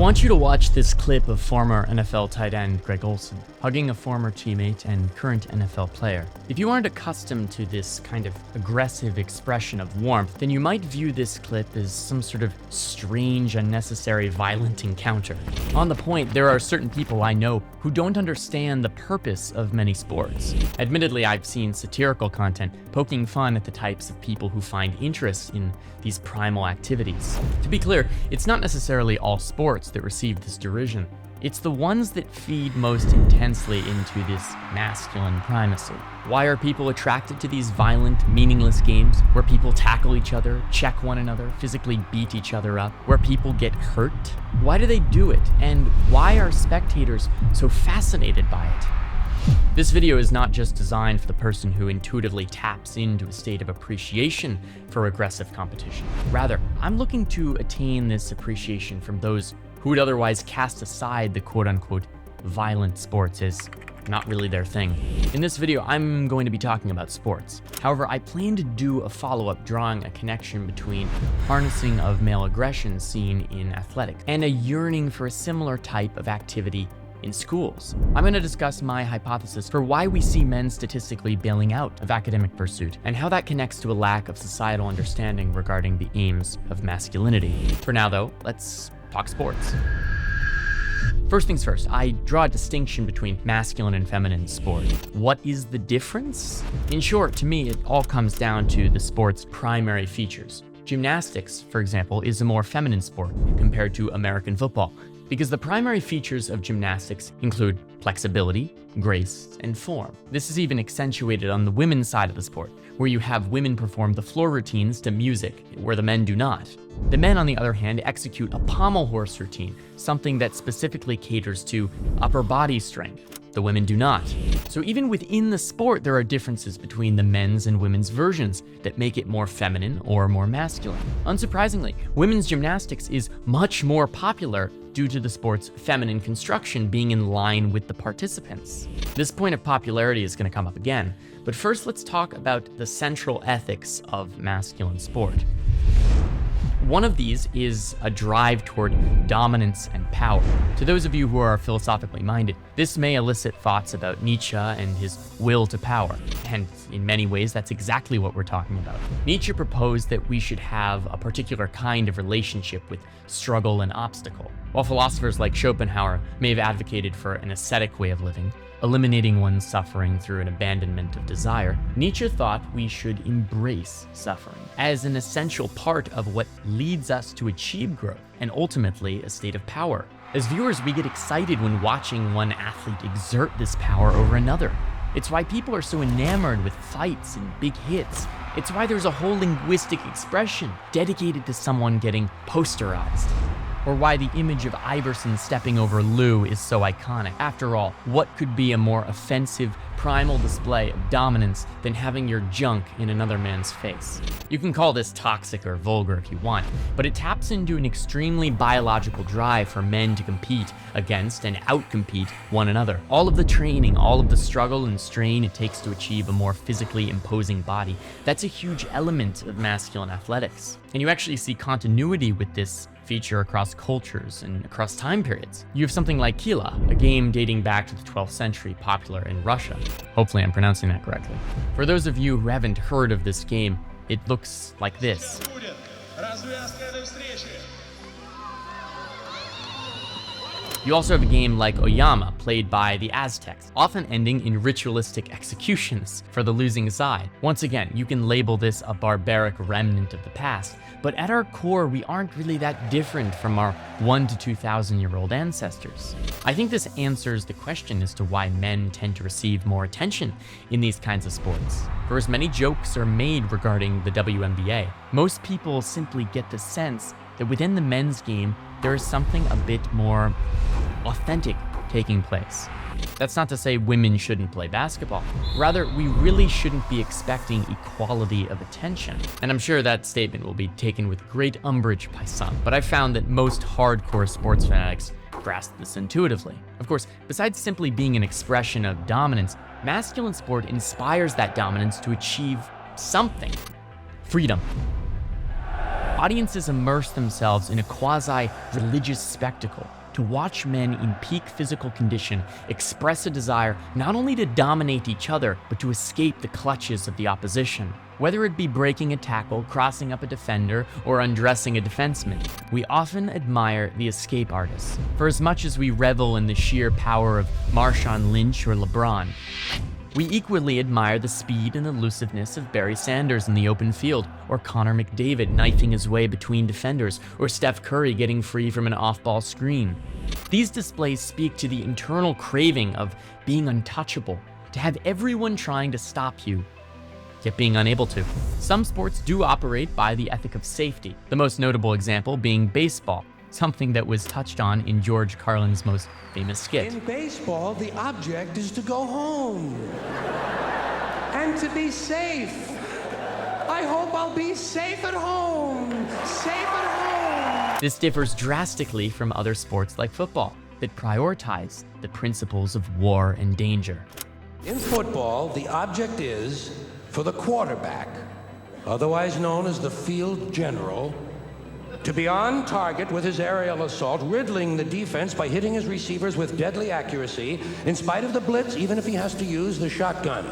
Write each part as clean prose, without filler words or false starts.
want you to watch this clip of former NFL tight end Greg Olsen hugging a former teammate and current NFL player. If you aren't accustomed to this kind of aggressive expression of warmth, then you might view this clip as some sort of strange, unnecessary, violent encounter. On the point, there are certain people I know who don't understand the purpose of many sports. Admittedly, I've seen satirical content poking fun at the types of people who find interest in these primal activities. To be clear, it's not necessarily all sports that receive this derision. It's the ones that feed most intensely into this masculine primacy. Why are people attracted to these violent, meaningless games where people tackle each other, check one another, physically beat each other up, where people get hurt? Why do they do it? And why are spectators so fascinated by it? This video is not just designed for the person who intuitively taps into a state of appreciation for aggressive competition. Rather, I'm looking to attain this appreciation from those who would otherwise cast aside the quote-unquote violent sports as not really their thing. In this video, I'm going to be talking about sports. However, I plan to do a follow-up drawing a connection between harnessing of male aggression seen in athletics and a yearning for a similar type of activity in schools. I'm going to discuss my hypothesis for why we see men statistically bailing out of academic pursuit and how that connects to a lack of societal understanding regarding the aims of masculinity. For now though, let's talk sports. First things first, I draw a distinction between masculine and feminine sport. What is the difference? In short, to me, it all comes down to the sport's primary features. Gymnastics, for example, is a more feminine sport compared to American football, because the primary features of gymnastics include flexibility, grace, and form. This is even accentuated on the women's side of the sport, where you have women perform the floor routines to music, where the men do not. The men, on the other hand, execute a pommel horse routine, something that specifically caters to upper body strength. The women do not. So even within the sport, there are differences between the men's and women's versions that make it more feminine or more masculine. Unsurprisingly, women's gymnastics is much more popular due to the sport's feminine construction being in line with the participants. This point of popularity is going to come up again, but first let's talk about the central ethics of masculine sport. One of these is a drive toward dominance and power. To those of you who are philosophically minded, this may elicit thoughts about Nietzsche and his will to power. And in many ways, that's exactly what we're talking about. Nietzsche proposed that we should have a particular kind of relationship with struggle and obstacle. While philosophers like Schopenhauer may have advocated for an ascetic way of living, eliminating one's suffering through an abandonment of desire, Nietzsche thought we should embrace suffering as an essential part of what leads us to achieve growth and ultimately a state of power. As viewers, we get excited when watching one athlete exert this power over another. It's why people are so enamored with fights and big hits. It's why there's a whole linguistic expression dedicated to someone getting posterized. Or why the image of Iverson stepping over Lou is so iconic. After all, what could be a more offensive, primal display of dominance than having your junk in another man's face? You can call this toxic or vulgar if you want, but it taps into an extremely biological drive for men to compete against and outcompete one another. All of the training, all of the struggle and strain it takes to achieve a more physically imposing body, that's a huge element of masculine athletics. And you actually see continuity with this feature across cultures and across time periods. You have something like Kila, a game dating back to the 12th century, popular in Russia. Hopefully I'm pronouncing that correctly. For those of you who haven't heard of this game, it looks like this. You also have a game like Oyama, played by the Aztecs, often ending in ritualistic executions for the losing side. Once again, you can label this a barbaric remnant of the past, but at our core, we aren't really that different from our 1,000 to 2,000 year old ancestors. I think this answers the question as to why men tend to receive more attention in these kinds of sports. For as many jokes are made regarding the WNBA, most people simply get the sense that within the men's game, there is something a bit more authentic taking place. That's not to say women shouldn't play basketball. Rather, we really shouldn't be expecting equality of attention. And I'm sure that statement will be taken with great umbrage by some, but I've found that most hardcore sports fanatics grasp this intuitively. Of course, besides simply being an expression of dominance, masculine sport inspires that dominance to achieve something: freedom. Audiences immerse themselves in a quasi-religious spectacle, to watch men in peak physical condition express a desire not only to dominate each other, but to escape the clutches of the opposition. Whether it be breaking a tackle, crossing up a defender, or undressing a defenseman, we often admire the escape artists, for as much as we revel in the sheer power of Marshawn Lynch or LeBron. We equally admire the speed and elusiveness of Barry Sanders in the open field, or Connor McDavid knifing his way between defenders, or Steph Curry getting free from an off-ball screen. These displays speak to the internal craving of being untouchable, to have everyone trying to stop you, yet being unable to. Some sports do operate by the ethic of safety, the most notable example being baseball, something that was touched on in George Carlin's most famous skit. In baseball, the object is to go home and to be safe. I hope I'll be safe at home, safe at home. This differs drastically from other sports like football that prioritize the principles of war and danger. In football, the object is for the quarterback, otherwise known as the field general, to be on target with his aerial assault, riddling the defense by hitting his receivers with deadly accuracy, in spite of the blitz, even if he has to use the shotgun.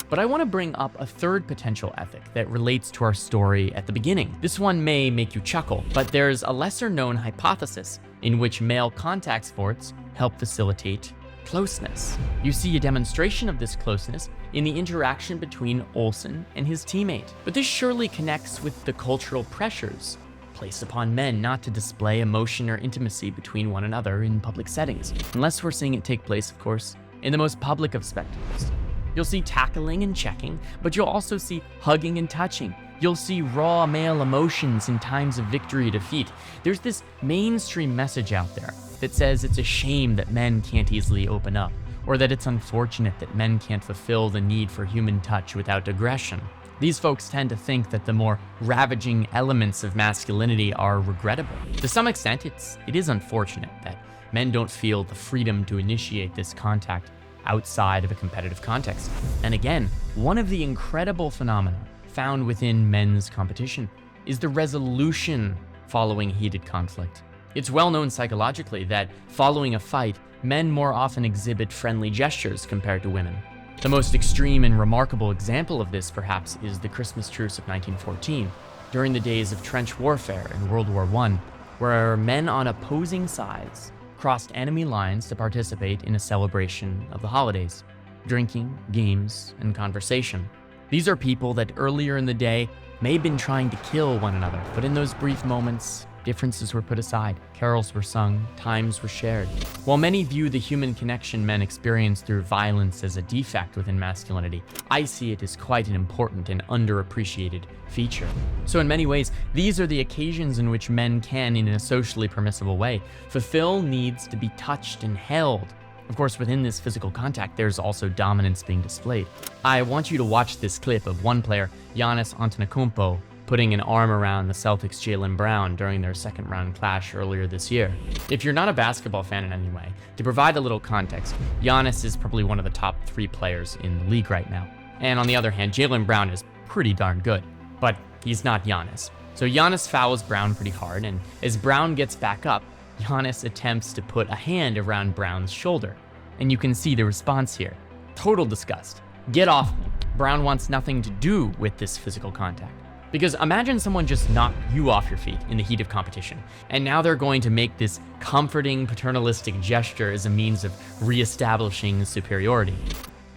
But I want to bring up a third potential ethic that relates to our story at the beginning. This one may make you chuckle, but there's a lesser-known hypothesis in which male contact sports help facilitate closeness. You see a demonstration of this closeness in the interaction between Olsen and his teammate. But this surely connects with the cultural pressures placed upon men not to display emotion or intimacy between one another in public settings, unless we're seeing it take place, of course, in the most public of spectacles. You'll see tackling and checking, but you'll also see hugging and touching. You'll see raw male emotions in times of victory or defeat. There's this mainstream message out there that says it's a shame that men can't easily open up, or that it's unfortunate that men can't fulfill the need for human touch without aggression. These folks tend to think that the more ravaging elements of masculinity are regrettable. To some extent, it is unfortunate that men don't feel the freedom to initiate this contact outside of a competitive context. And again, one of the incredible phenomena found within men's competition is the resolution following heated conflict. It's well known psychologically that following a fight, men more often exhibit friendly gestures compared to women. The most extreme and remarkable example of this, perhaps, is the Christmas truce of 1914, during the days of trench warfare in World War I, where men on opposing sides crossed enemy lines to participate in a celebration of the holidays, drinking, games, and conversation. These are people that earlier in the day may have been trying to kill one another, but in those brief moments, differences were put aside, carols were sung, times were shared. While many view the human connection men experience through violence as a defect within masculinity, I see it as quite an important and underappreciated feature. So in many ways, these are the occasions in which men can, in a socially permissible way, fulfill needs to be touched and held. Of course, within this physical contact, there's also dominance being displayed. I want you to watch this clip of one player, Giannis Antetokounmpo, putting an arm around the Celtics' Jaylen Brown during their second round clash earlier this year. If you're not a basketball fan in any way, to provide a little context, Giannis is probably one of the top 3 players in the league right now. And on the other hand, Jaylen Brown is pretty darn good, but he's not Giannis. So Giannis fouls Brown pretty hard, and as Brown gets back up, Giannis attempts to put a hand around Brown's shoulder. And you can see the response here. Total disgust. Get off me. Brown wants nothing to do with this physical contact. Because imagine someone just knocked you off your feet in the heat of competition, and now they're going to make this comforting, paternalistic gesture as a means of reestablishing superiority.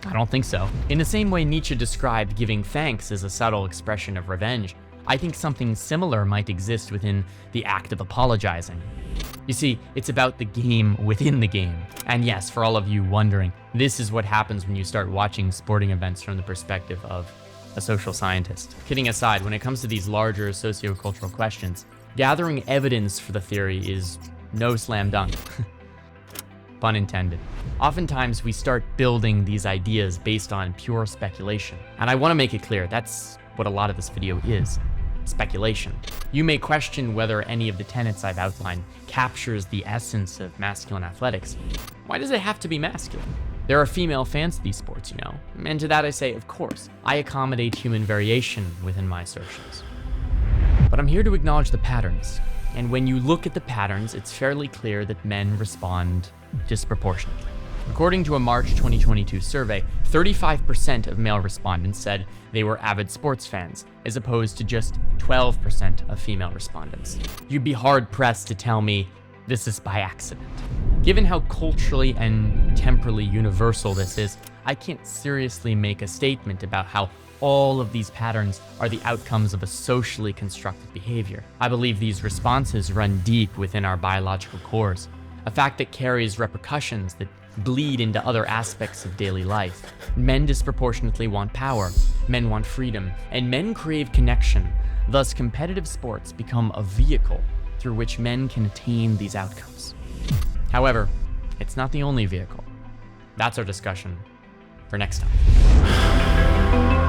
I don't think so. In the same way Nietzsche described giving thanks as a subtle expression of revenge, I think something similar might exist within the act of apologizing. You see, it's about the game within the game. And yes, for all of you wondering, this is what happens when you start watching sporting events from the perspective of a social scientist. Kidding aside, when it comes to these larger sociocultural questions, gathering evidence for the theory is no slam dunk. Pun intended. Oftentimes, we start building these ideas based on pure speculation. And I want to make it clear, that's what a lot of this video is. Speculation. You may question whether any of the tenets I've outlined captures the essence of masculine athletics. Why does it have to be masculine? There are female fans of these sports, you know. And to that I say, of course, I accommodate human variation within my assertions. But I'm here to acknowledge the patterns, And when you look at the patterns, it's fairly clear that men respond disproportionately. According to a March 2022 survey, 35% of male respondents said they were avid sports fans, as opposed to just 12% of female respondents. You'd be hard-pressed to tell me this is by accident. Given how culturally and temporally universal this is, I can't seriously make a statement about how all of these patterns are the outcomes of a socially constructed behavior. I believe these responses run deep within our biological cores, a fact that carries repercussions that bleed into other aspects of daily life. Men disproportionately want power, men want freedom, and men crave connection. Thus, competitive sports become a vehicle through which men can attain these outcomes. However, it's not the only vehicle. That's our discussion for next time.